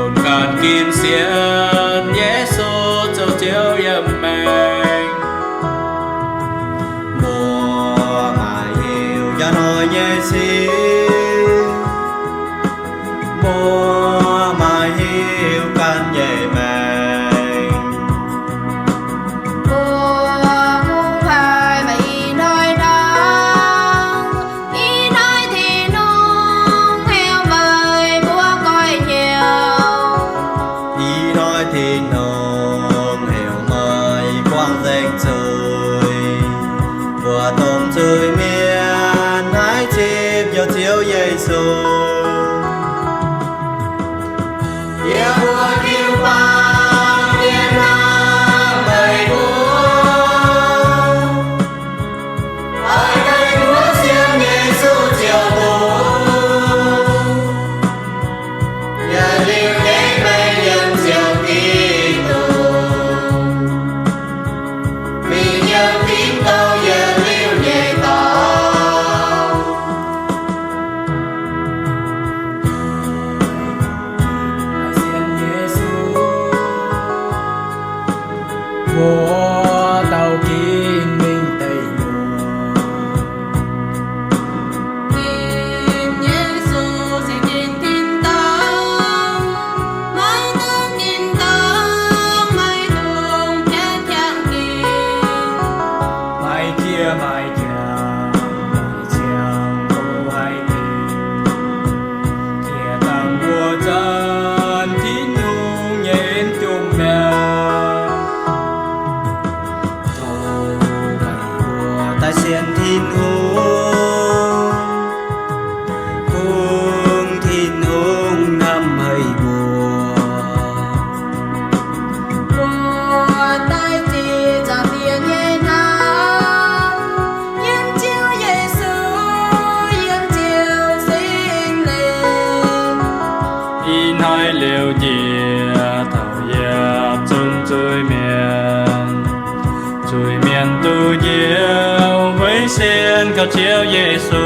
hồn càn kim xiên Yesu châu chiếu yếm mình mùa mà hiểu cho nói nhé xí mùa mà hiểu can nhẹ mình mùa không phải mà ý nói đó ý nói thì nung theo lời búa coi nhiều ý nói thì nồng hiểu mời quang danh trời vừa tôm trời miền hãy chìm cho chiếu Yesu yêu mùa kiêu quang thiên nam mây buông ở đây múa xiên Yesu chiều buông nhờ liều đến bay nhân chiều kỳ tù vì nhờ tín tao giờ liều nhẹ tao xiên Yesu mùa tàu kín minh tây nhung nhìn Yesu sẽ nhìn tin tao mãi tương nhìn tao mãi tương chết chẳng kỳ mai kia cô hay tình kia tầm mùa chân tín nhung nhện chung mẹ thổ ngày mùa ta xiên thiên hung năm hơi mùa mùa tay chỉ cho tiếng nhẹ nào yên chiếu Yesu yên chiếu sinh linh in hai liều nhẹ thảo yếp chân chui miền tu nhiều với xiên cao chiếu Yesu